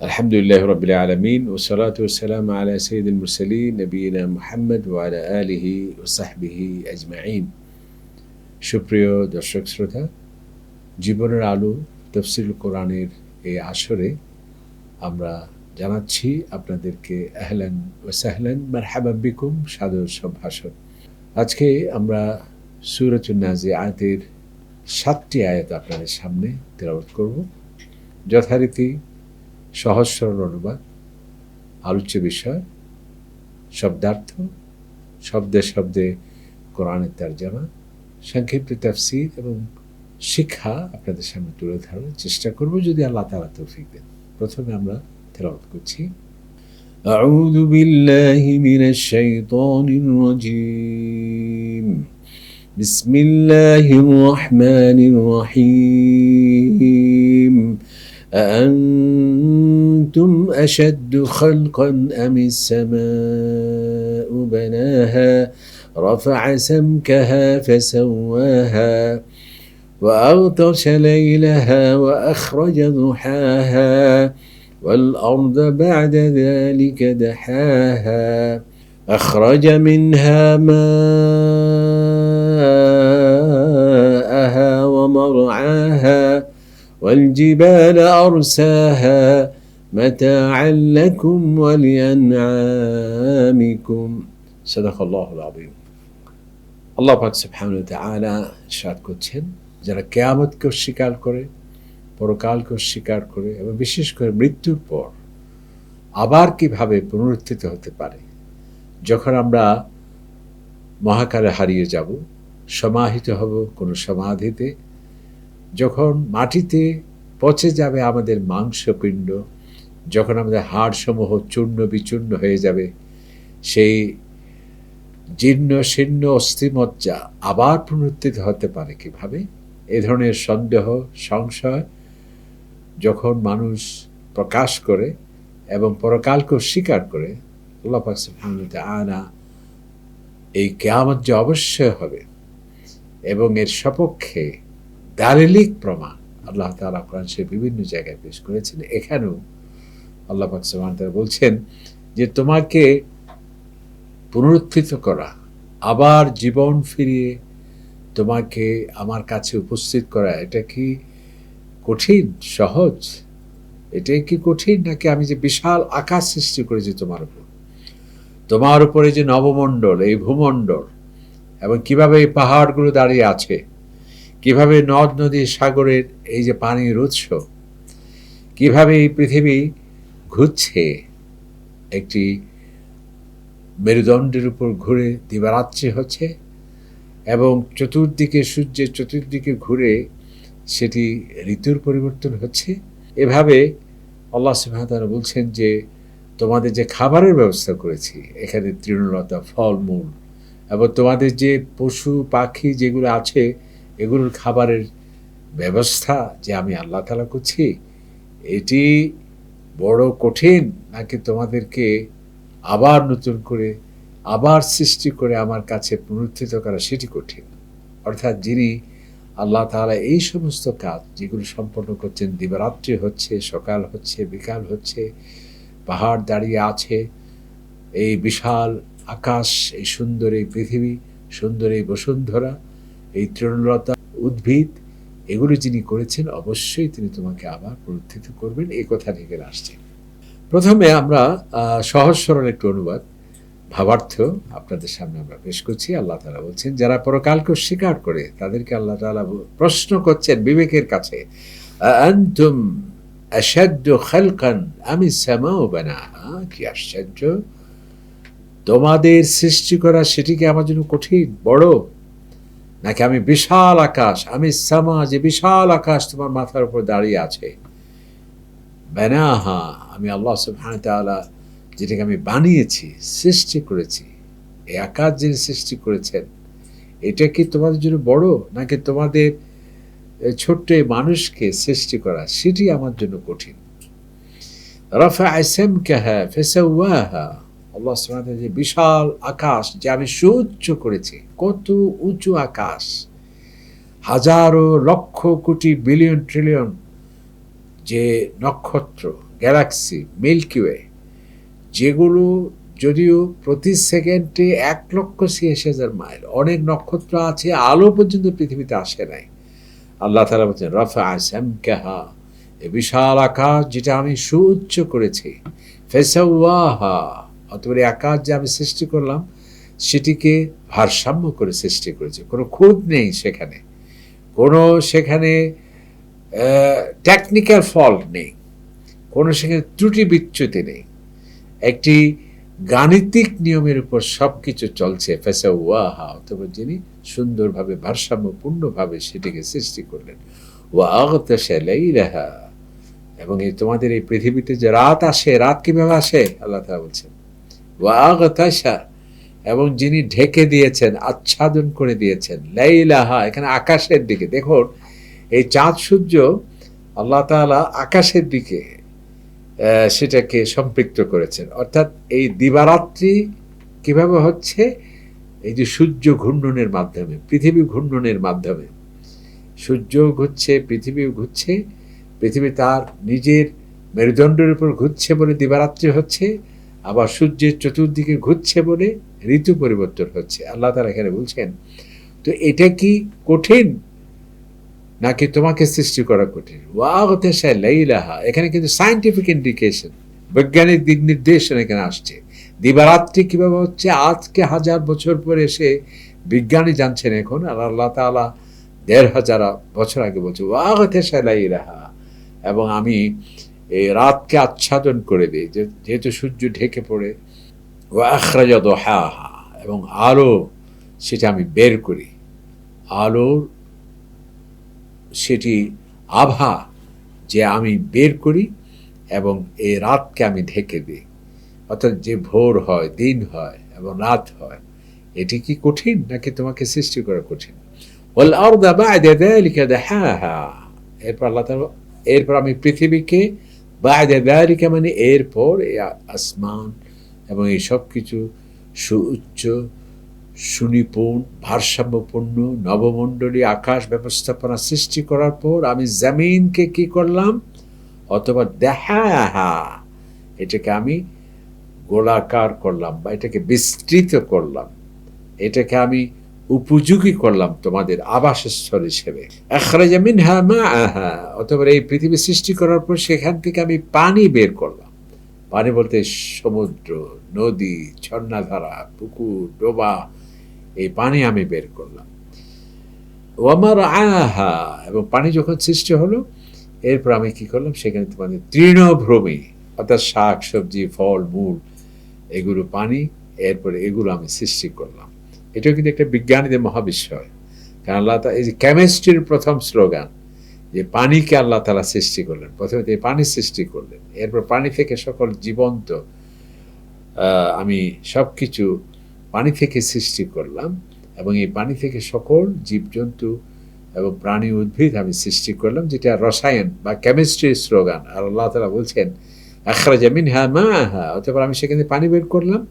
আলহামদুলিল্লাহ রাব্বিল আলামিন ওয়াসসালাতু ওয়াসসালামু আলা সাইয়্যিদিল মুরসালিন নবিয়িনা মুহাম্মদ ওয়া আলা আলিহি ওয়া সাহবিহি আজমাইন। সুপ্রিয় দর্শক শ্রোতা, জীবনের আলো তাফসীরুল কোরআনের এই আসরে আমরা জানাচ্ছি আপনাদেরকে আহলান ওয়া সাহলান মারহাবান বিকুম, সাদর সম্ভাষণ। আজকে আমরা সূরাতুন নাজিআতের ৭টি আয়াত আপনাদের সামনে তেলাওয়াত করব। যথারীতি সহজ সরল অনুবাদ, আলোচ্য বিষয়, শব্দার্থ, শব্দে শব্দে কোরআনের তরজমা, সংক্ষিপ্ত তাফসীর এবং শিক্ষা আপনাদের সামনে তুলে ধরার চেষ্টা করব, যদি আল্লাহ তাআলা তৌফিক দেন। প্রথমে আমরা তেলাওয়াত করছি। আউযু বিল্লাহি মিনাশ শাইতানির রাজীম। বিসমিল্লাহির রহমানির রহিম। أأنتم أشد خلقا أم السماء بناها رفع سمكها فسواها وأغطش ليلها وأخرج ضحاها والأرض بعد ذلك دحاها أخرج منها ماءها ومرعاها والجبال أرساها متاعا لكم ولأنعامكم صدق الله العظيم। আল্লাহ পাক সুবহানাহু ওয়া তাআলা ইরশাদ করছেন, যারা কিয়ামতকে অস্বীকার করে, পরকালকে অস্বীকার করে এবং বিশেষ করে মৃত্যুর পর আবার কিভাবে পুনরুত্থিত হতে পারে, যখন আমরা মহাকালে হারিয়ে যাব, সমাহিত হব কোনো সমাধিতে, যখন মাটিতে পচে যাবে আমাদের মাংসপিণ্ড, যখন আমাদের হাড়সমূহ চূর্ণ বিচূর্ণ হয়ে যাবে, সেই জীর্ণ শীর্ণ অস্থিমজ্জা আবার পুনরুত্থিত হতে পারে কিভাবে, এ ধরনের সন্দেহ সংশয় যখন মানুষ প্রকাশ করে এবং পরকালকে স্বীকার করে, আল্লাহ পাক সুবহানাহু ওয়া তাআলা এই কিয়ামত যে অবশ্যই হবে এবং এর সপক্ষে দালিলিক প্রমাণ আল্লাহ তাআলা কোরআন শরীফে বিভিন্ন জায়গায় পেশ করেছেন। এখানেও আল্লাহ পাক সুবহানাহু ওয়া তাআলা বলছেন যে তোমাকে পুনরুত্থিত করা, আবার জীবন ফিরিয়ে তোমাকে আমার কাছে উপস্থিত করা, এটা কি কঠিন সহজ? এটাই কি কঠিন, নাকি আমি যে বিশাল আকাশ সৃষ্টি করেছি তোমার উপরে যে নবমণ্ডল, এই ভূমণ্ডল, এবং কিভাবে এই পাহাড়গুলো দাঁড়িয়ে আছে, কিভাবে নদ নদী সাগরের এই যে পানির উৎস, কিভাবে এই পৃথিবী ঘুরছে, একটি মেরুদণ্ডের উপর ঘুরে দিবারাত্রি হচ্ছে এবং চতুর্দিকে সূর্যের চতুর্দিকে ঘুরে সেটি ঋতুর পরিবর্তন হচ্ছে। এভাবে আল্লাহ সুবহানাহু ওয়া তাআলা বলছেন যে তোমাদের যে খাবারের ব্যবস্থা করেছি, এখানে তৃণলতা, ফলমূল এবং তোমাদের যে পশু পাখি যেগুলো আছে, এগুলোর খাবারের ব্যবস্থা যে আমি আল্লাহ তাআলা করছি, এটি বড় কঠিন, নাকি তোমাদেরকে আবার নতুন করে আবার সৃষ্টি করে আমার কাছে পুনরুত্থিত করা সেটি কঠিন? অর্থাৎ যিনি আল্লাহ তাআলা এই সমস্ত কাজ যেগুলো সম্পন্ন করছেন, দিবারাত্রি হচ্ছে, সকাল হচ্ছে, বিকাল হচ্ছে, পাহাড় দাঁড়িয়ে আছে, এই বিশাল আকাশ, এই সুন্দর এই পৃথিবী, সুন্দর এই বসুন্ধরা, এই তৃণলতা, উদ্ভিদ, এগুলো যিনি করেছেন, অবশ্যই তিনি তোমাকে আবার পুনরুত্থিত করবেন, এই কথা থেকে আসছে। প্রথমে আমরা সহজ সরল একটু অনুবাদ, ভাবার্থ আপনাদের সামনে আমরা পেশ করছি। আল্লাহ তাআলা বলছেন, যারা পরকালকে স্বীকার করে তাদেরকে আল্লাহ তাআলা প্রশ্ন করছেন বিবেকের কাছে, আনতুম আশাদ্দু খালকান আমিস সামাউ বানাহা, কি আশ্চর্য, তোমাদের সৃষ্টি করা সেটি কি আমার জন্য কঠিন, বড়, নাকি আমি বিশাল আকাশ, আমি সামা, যে বিশাল আকাশ তোমার মাথার উপর দাঁড়িয়ে আছে, বানাহা, আমি আল্লাহ সুবহানাহু ওয়া তাআলা যেটাকে আমি বানিয়েছি, সৃষ্টি করেছি, এই আকাশ যিনি সৃষ্টি করেছেন, এটা কি তোমাদের জন্য বড়, নাকি তোমাদের ছোট্ট মানুষকে সৃষ্টি করা সেটি আমার জন্য কঠিন? রাফা সামকাহা ফাসাওয়াহা, আল্লাহ সুবহানাহু ওয়া তাআলা যে বিশাল আকাশ যে আমি সুউচ্চ করেছি, কত উঁচু আকাশ, হাজারো লক্ষ কোটি বিলিয়ন ট্রিলিয়ন যে নক্ষত্র, গ্যালাক্সি, মিল্কি ওয়ে, যেগুলো যদিও প্রতি সেকেন্ডে 1,86,000 মাইল, অনেক নক্ষত্র আছে আলো পর্যন্ত পৃথিবীতে আসে নাই। আল্লাহ তাআলা বলছেন রাফা সামকাহা, এ বিশাল আকাশ যেটা আমি সুউচ্চ করেছি, ফাসাওয়াহা, অতঃপর এই আকাশ যে আমি সৃষ্টি করলাম সেটিকে ভারসাম্য করে সৃষ্টি করেছে, কোনো খুঁত নেই সেখানে, কোনো সেখানে টেকনিক্যাল ফল্ট নেই, কোনো সেখানে ত্রুটি বিচ্যুতি নেই, একটি গাণিতিক নিয়মের উপর সব কিছু চলছে। ফাসাওয়াহা, অতঃপর যিনি সুন্দরভাবে ভারসাম্যপূর্ণভাবে সেটিকে সৃষ্টি করলেন। ওয়া আগতাশা লাইলাহা, এবং এই তোমাদের এই পৃথিবীতে যে রাত আসে, রাত কিভাবে আসে আল্লাহ তাআলা বলছেন ওয়া আগতাশা, এবং যিনি ঢেকে দিয়েছেন, আচ্ছাদন করে দিয়েছেন, লাইলাহা, এখানে আকাশের দিকে। দেখুন এই চাঁদ সূর্য আল্লাহ তাআলা আকাশের দিকে সেটাকে সম্পৃক্ত করেছেন, অর্থাৎ এই দিবারাত্রি কিভাবে হচ্ছে, এই যে সূর্য ঘূর্ণনের মাধ্যমে, পৃথিবী ঘূর্ণনের মাধ্যমে, সূর্য ঘুরছে, পৃথিবীও ঘুরছে, পৃথিবী তার নিজের মেরুদণ্ডের উপর ঘুরছে বলে দিবারাত্রি হচ্ছে, আবার সূর্যের চতুর্দিকে ঘুরছে বলে ঋতু পরিবর্তন হচ্ছে। আল্লাহ তাআলা এখানে বলছেন, তো এটা কি কঠিন নাকি তোমাকে সৃষ্টি করা কঠিন? ওয়াগতাশা লাইলাহা, এখানে কিন্তু সায়েন্টিফিক ইন্ডিকেশন, বৈজ্ঞানিক দিক নির্দেশন এখানে আসছে। দিবারাত্রি কিভাবে হচ্ছে আজকে 1000 বছর পরে এসে বিজ্ঞানী জানছেন এখন, আর আল্লাহ তাআলা 1500 বছর আগে বলছে ওয়াগতাশা লাইলাহা, এবং আমি এই রাতকে আচ্ছাদন করে দিই, যেহেতু সূর্য ঢেকে পড়ে, ওয়া আখরাজা দুহাহা, এবং আলো সেটা আমি বের করি, আলোর সেটি আভা যে আমি বের করি, এবং এই রাতকে আমি ঢেকে দিই। অর্থাৎ যে ভোর হয়, দিন হয় এবং রাত হয়, এটি কি কঠিন নাকি তোমাকে সৃষ্টি করা কঠিন? ওয়াল আরদা বা'দা যালিকা দাহাহা, এরপর আল্লাহ তাআলা, এরপর আমি পৃথিবীকে, বা'দা যালিকা মানে এরপর, এই আসমান এবং এই সব কিছু সুউচ্চ, সুনিপুণ, ভারসাম্যপূর্ণ নবমণ্ডলী আকাশ ব্যবস্থাপনা সৃষ্টি করার পর আমি জমিনকে কি করলাম, অথবা দাহাহা, এটাকে আমি গোলাকার করলাম বা এটাকে বিস্তৃত করলাম, এটাকে আমি উপযোগী করলাম তোমাদের আবাসস্থল হিসেবে। আখরাজা মিনহা মাআহা, অথবা এই পৃথিবী সৃষ্টি করার পর সেখান থেকে আমি পানি বের করলাম। পানি বলতে সমুদ্র, নদী, ঝর্ণাধারা, পুকুর, ডোবা, এই পানি আমি বের করলাম। ওয়ামারআহা, এবং পানি যখন সৃষ্টি হলো এরপর আমি কি করলাম, সেখানে তোমাদের তৃণভূমি, অর্থাৎ শাক সবজি, ফল মূল, এগুলো পানি, এরপরে এগুলো আমি সৃষ্টি করলাম। এটাও কিন্তু একটা বিজ্ঞানীদের মহাবিস্ময়, কারণ আল্লাহ তাআলা, এই যে কেমিস্ট্রির প্রথম স্লোগান, যে পানিকে আল্লাহ তাআলা সৃষ্টি করলেন, প্রথমে এই পানি সৃষ্টি করলেন, এরপর পানি থেকে সকল জীবন্ত, আমি সব কিছু পানি থেকে সৃষ্টি করলাম, এবং এই পানি থেকে সকল জীবজন্তু এবং প্রাণী উদ্ভিদ আমি সৃষ্টি করলাম, যেটা রসায়ন বা কেমিস্ট্রির স্লোগান। আর আল্লাহ তাআলা বলছেন আখরাজা মিনহা মাআহা, অতঃপর আমি সেখানে পানি বের করলাম,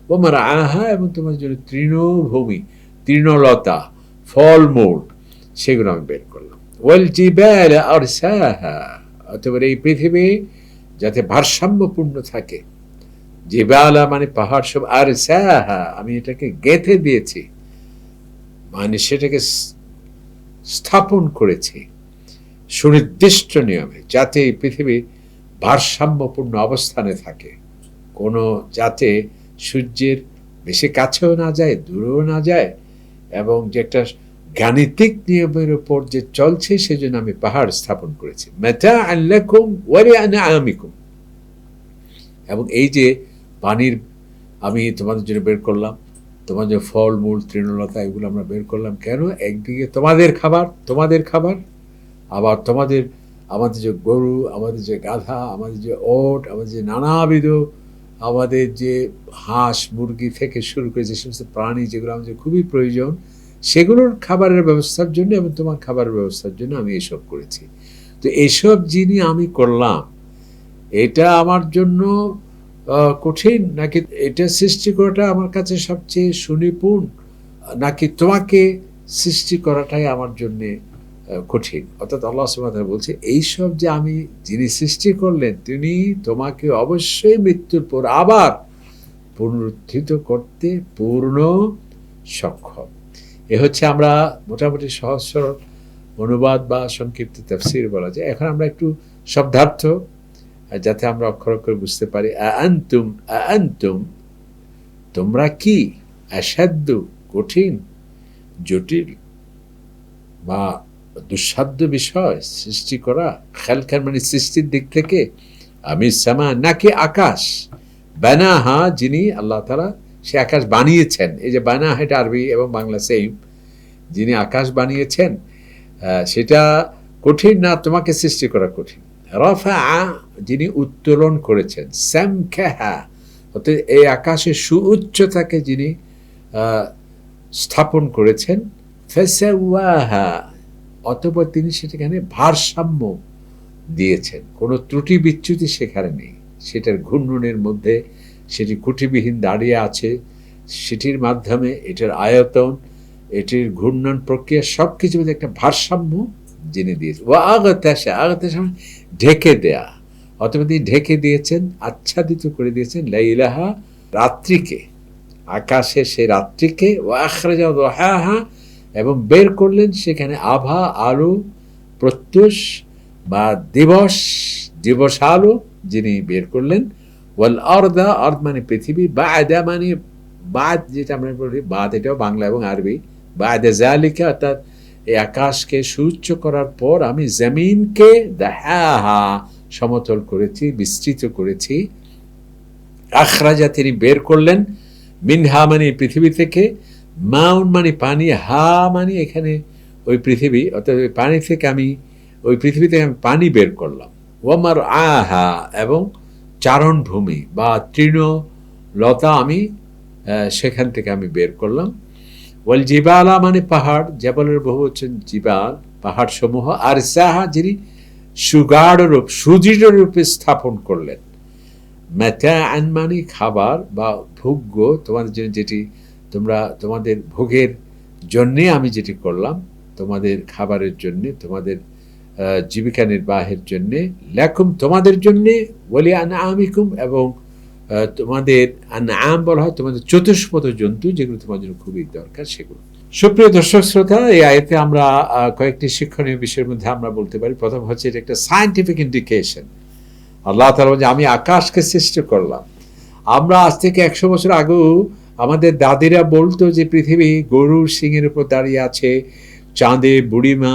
ওয়ামারআহা, এবং তোমার জন্য তৃণভূমি, তৃণলতা, ফলমূল, সেগুলো আমি বের করলাম। ওয়াল জিবালা আরসাহা, অতঃপর এই পৃথিবী যাতে ভারসাম্যপূর্ণ থাকে, জিবালা মানে পাহাড়, সব আরসাহা, আমি এটাকে গেঁথে দিয়েছি, মানে সেটাকে স্থাপন করেছি সুনির্দিষ্ট নিয়মে, যাতে এই পৃথিবী ভারসাম্যপূর্ণ অবস্থানে থাকে, কোনো যাতে সূর্যের বেশি কাছেও না যায়, দূরেও না যায়, এবং যে একটা গাণিতিক নিয়মের উপর যে চলছে, সেজন্য আমি পাহাড় স্থাপন করেছি। মাতাআন লাকুম ওয়া লিআনআমিকুম, এবং এই যে পানির আমি তোমাদের জন্য বের করলাম, তোমাদের ফল মূল, তৃণলতা, এগুলো আমরা বের করলাম কেন? একদিকে তোমাদের খাবার, আবার তোমাদের, আমাদের যে গরু, আমাদের যে গাধা, আমাদের যে ওট, আমাদের যে নানাবিধ, আমাদের যে হাঁস মুরগি থেকে শুরু করে যে সমস্ত প্রাণী যেগুলো আমাদের খুবই প্রয়োজন, সেগুলোর খাবারের ব্যবস্থার জন্য এবং তোমার খাবারের ব্যবস্থার জন্য আমি এসব করেছি। তো এসব যিনি আমি করলাম, এটা আমার জন্য কঠিন নাকি এটা সৃষ্টি করাটা আমার কাছে সবচেয়ে সুনিপুণ, নাকি তোমাকে সৃষ্টি করাটাই আমার জন্যে কঠিন। অর্থাৎ আল্লাহ সুবহানাহু ওয়া তাআলা বলছে এইসব যে আমি যিনি সৃষ্টি করলেন তিনি তোমাকে অবশ্যই মৃত্যুর পর আবার পুনরুত্থিত করতে পূর্ণ সক্ষম। এ হচ্ছে আমরা মোটামুটি সহজ সরল অনুবাদ বা সংক্ষিপ্ত তাফসীর বলা যায়। এখন আমরা একটু শব্দার্থ যাতে আমরা অক্ষর অক্ষর বুঝতে পারি। আআনতুম তোমরা কি, আশাদ্দু কঠিন জটিল বা দুঃসাধ্য বিষয় সৃষ্টি করা, খালকান মানে সৃষ্টির দিক থেকে, আমি সামা নাকি আকাশ, বানাহা যিনি আল্লাহ তাআলা সে আকাশ বানিয়েছেন। এই যে বানাহা এটা আরবি এবং বাংলা সেম, যিনি আকাশ বানিয়েছেন সেটা কঠিন না তোমাকে সৃষ্টি করা কঠিন। রাফাআ যিনি উত্তোলন করেছেন, সামকাহা অর্থাৎ এই আকাশের সুউচ্চতাকে যিনি স্থাপন করেছেন, ফাসাওয়াহা অতঃপর তিনি সেখানে ভারসাম্য দিয়েছেন, কোনো ত্রুটি বিচ্যুতি সেখানে নেই, সেটার ঘূর্ণনের মধ্যে সেটি কুটিবিহীন দাঁড়িয়ে আছে, সেটির মাধ্যমে এটার আয়তন, এটির ঘূর্ণন প্রক্রিয়া সব কিছুর মধ্যে একটা ভারসাম্য যিনি দিয়েছেন। ওয়া আগতাশা, আগতাশা ঢেকে দেয়া, অতঃপর তিনি ঢেকে দিয়েছেন, আচ্ছাদিত করে দিয়েছেন লাইলাহা রাত্রিকে, আকাশে সে রাত্রিকে, ওয়া আখরাজা দুহাহা এবং বের করলেন সেখানে আভা আলো প্রত্যুষ বা দিবস, দিবস আলো যিনি বের করলেন। ওয়াল আরদা, আরদ মানে পৃথিবী, বা'দা মানে বাদ যেটা আমরা বলি বাদ, এটাও বাংলা এবং আরবি, বা'দা যালিকা অর্থাৎ এই আকাশকে সুউচ্চ করার পর আমি জমিনকে দাহাহা সমতল করেছি, বিস্তৃত করেছি। আখরাজা তিনি বের করলেন, মিনহা মানে পৃথিবী থেকে, মাউন মানে পানি, হা মানে এখানে ওই পৃথিবী অর্থাৎ ওই পানি থেকে আমি ওই পৃথিবী থেকে আমি পানি বের করলাম। ওয়ামার আহা এবং চারণভূমি বা তৃণলতা আমি সেখান থেকে আমি বের করলাম। ওয়াল জিবালা মানে পাহাড়, জাবালের বহু হচ্ছেন জিবাল পাহাড় সমূহ, আর সাহা যিনি সুগাঢ় রূপ সুদৃঢ় রূপে স্থাপন করলেন। মাতাআন মানে খাবার বা ভোগ্য, তোমাদের জন্য যেটি তোমরা তোমাদের ভোগের জন্যে আমি যেটি করলাম, তোমাদের খাবারের জন্যে, তোমাদের জীবিকা নির্বাহের জন্যে, লাকুম তোমাদের জন্যে, ওয়ালি আনআমিকুম এবং তোমাদের আনআম বলা হয় তোমাদের চতুষ্পদ জন্তু যেগুলো তোমার জন্য খুবই দরকার সেগুলো। সুপ্রিয় দর্শক শ্রোতা, এই আয়াতে আমরা কয়েকটি শিক্ষণীয় বিষয়ের মধ্যে আমরা বলতে পারি। প্রথম হচ্ছে এটা একটা সায়েন্টিফিক ইন্ডিকেশন। আল্লাহ তাআলা বলেন আমি আকাশকে সৃষ্টি করলাম। আমরা আজ থেকে 100 বছর আগেও আমাদের দাদিরা বলতো যে পৃথিবী গরুর শিংয়ের উপর দাঁড়িয়ে আছে, চাঁদে বুড়িমা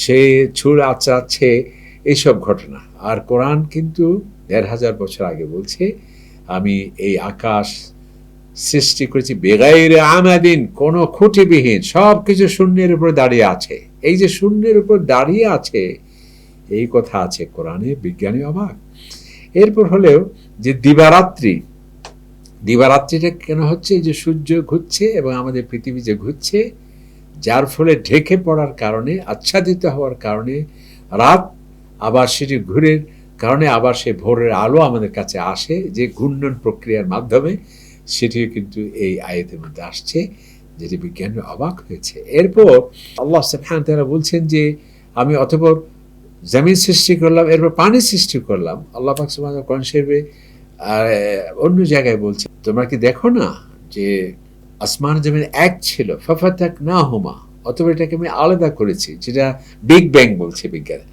সে ছুঁড় আচড়াচ্ছে, এইসব ঘটনা। আর কোরআন কিন্তু 1500 বছর আগে বলছে আমি এই আকাশ সৃষ্টি করেছি বেগাইরে আমাদিন, কোনো খুঁটিবিহীন, সব কিছু শূন্যের উপর দাঁড়িয়ে আছে। এই যে শূন্যের উপর দাঁড়িয়ে আছে এই কথা আছে কোরআনে, বিজ্ঞানী অবাক। এরপর হলেও যে দিবারাত্রি, দিবারাত্রিটা কেন হচ্ছে? এই যে সূর্য ঘুরছে এবং আমাদের পৃথিবী যে ঘুরছে, যার ফলে ঢেকে পড়ার কারণে, আচ্ছাদিত হওয়ার কারণে রাত, আবার সেটি ঘুরের কারণে আবার সে ভোরের আলো আমাদের কাছে আসে, যে ঘূর্ণন প্রক্রিয়ার মাধ্যমে, সেটিও কিন্তু এই আয়াতের মধ্যে আসছে, যেটি বিজ্ঞানী অবাক হয়েছে। এরপর আল্লাহ সুবহানাহু ওয়া তাআলা বলছেন যে আমি অতঃপর জমিন সৃষ্টি করলাম, এরপর পানি সৃষ্টি করলাম। আল্লাহ পাক সুবহানাহু ওয়া তাআলা কোরআন শরীফে অন্য জায়গায় বলছে তোমরা কি দেখো না যে আসমান জমিন এক ছিল, ফাফাতাকনাহুমা অতঃপর এটাকে আমি আলাদা করেছি, যেটা বিগ ব্যাং বলছে বিজ্ঞান।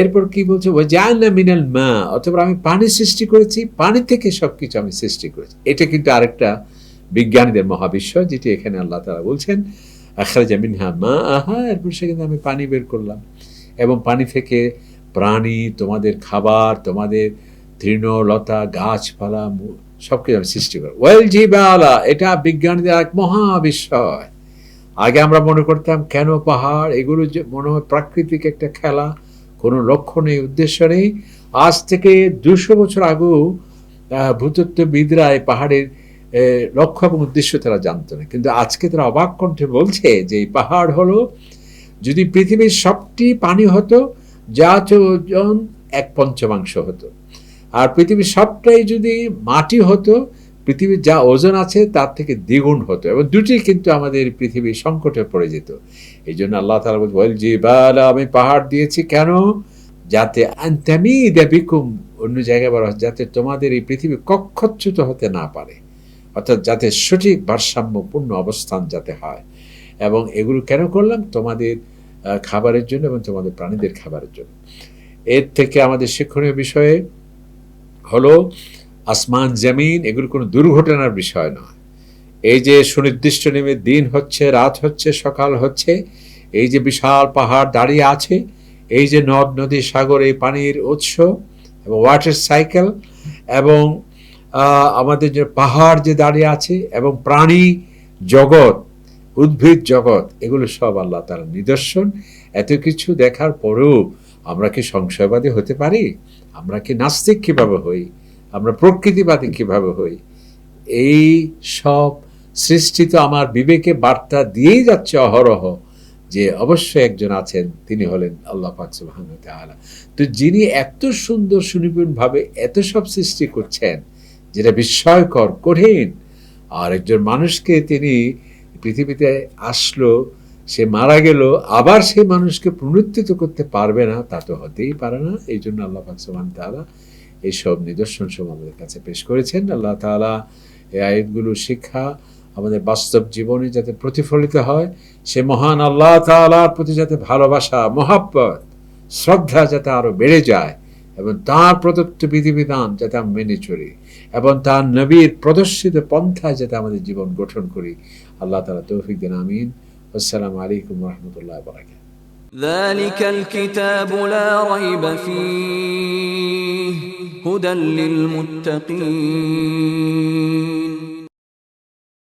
এরপর কি বলছে ওয়াজআলনা মিনাল মা, অতঃপর আমি পানি সৃষ্টি করেছি, পানি থেকে সবকিছু আমি সৃষ্টি করেছি। এটা কিন্তু আরেকটা বিজ্ঞানীদের মহাবিশ্বয়, যেটি এখানে আল্লাহ তাআলা বলছেন আখরাজা মিনহা মাআহা, এরপর সেখানে আমি পানি বের করলাম এবং পানি থেকে প্রাণী, তোমাদের খাবার, তোমাদের তৃণলতা গাছপালা সবকিছু আমি সৃষ্টি করি। ওয়াল জিবালা, এটা বিজ্ঞানীদের এক মহাবিশ্বয়। আগে আমরা মনে করতাম কেন পাহাড়, এগুলো যে মনে হয় প্রাকৃতিক একটা খেলা, কোনো লক্ষ্য নেই, উদ্দেশ্য নেই। আজ থেকে 200 বছর আগেও ভূতত্ত্ববিদরা এই পাহাড়ের লক্ষ্য এবং উদ্দেশ্য তারা জানতো না, কিন্তু আজকে তারা অবাক কণ্ঠে বলছে যে এই পাহাড় হলো, যদি পৃথিবীর সবটি পানি হতো যা ওজন 1/5 হতো, আর পৃথিবীর সবটাই যদি মাটি হতো পৃথিবীর যা ওজন আছে তার থেকে দ্বিগুণ হতো, এবং দুটি কিন্তু আমাদের পৃথিবী সংকটে পড়ে যেত। এই জন্য আল্লাহ তাআলা বলেন জিবালা, আমি পাহাড় দিয়েছি কেন, যাতে আনতামিদা বিকুম, অন্য জায়গায় বলা হয় যাতে তোমাদের এই পৃথিবী কক্ষচ্যুত হতে না পারে, অর্থাৎ যাতে সঠিক ভারসাম্যপূর্ণ অবস্থান যাতে হয়। এবং এগুলো কেন করলাম, তোমাদের খাবারের জন্য এবং তোমাদের প্রাণীদের খাবারের জন্য। এর থেকে আমাদের শিক্ষণীয় বিষয়ে হলো আসমান জমিন এগুলো কোনো দুর্ঘটনার বিষয় নয়। এই যে সুনির্দিষ্ট নেমে দিন হচ্ছে, রাত হচ্ছে, সকাল হচ্ছে, এই যে বিশাল পাহাড় দাঁড়িয়ে আছে, এই যে নদ নদী সাগর এই পানির উৎস এবং ওয়াটার সাইকেল, এবং আমাদের যে পাহাড় যে দাঁড়িয়ে আছে, এবং প্রাণী জগৎ, উদ্ভিদ জগৎ, এগুলো সব আল্লাহ তাআলার নিদর্শন। এত কিছু দেখার পরেও আমরা কি সংশয়বাদী হতে পারি? আমরা কি নাস্তিক কিভাবে হই? আমরা প্রকৃতিবাদী কিভাবে হই? এই সব সৃষ্টি তো আমার বিবেকে বার্তা দিয়েই যাচ্ছে অহরহ যে অবশ্যই একজন আছেন, তিনি হলেন আল্লাহ পাক সুবহানাহু ওয়া তাআলা। তো যিনি এত সুন্দর সুনিপুণভাবে এত সব সৃষ্টি করছেন যেটা বিস্ময়কর, কঠিন, আর একজন মানুষকে তিনি পৃথিবীতে আসলো, সে মারা গেল, আবার সেই মানুষকে পুনরুত্থিত করতে পারবে না, তা তো হতেই পারে না। এই জন্য আল্লাহ পাক সুবহানাহু ওয়া তাআলা এইসব নিদর্শন সব আমাদের কাছে পেশ করেছেন। আল্লাহ তাআলা এই আয়াতগুলো শিক্ষা আমাদের বাস্তব জীবনে যাতে প্রতিফলিত হয়, সে মহান আল্লাহ তাআলার প্রতি যাতে ভালোবাসা, মহাব্বত, শ্রদ্ধা যাতে আরো বেড়ে যায়, এবং তার প্রদত্ত বিধিবিধান যাতে আমরা মেনে চলি, এবং তার নবীর প্রদর্শিত পন্থায় যাতে আমাদের জীবন গঠন করি। আল্লাহ তাআলা তৌফিক দেন, আমিন। আসসালামু আলাইকুম ওয়া রাহমাতুল্লাহি ওয়া বারাকাতুহু। ذلك الكتاب لا ريب فيه هدى للمتقين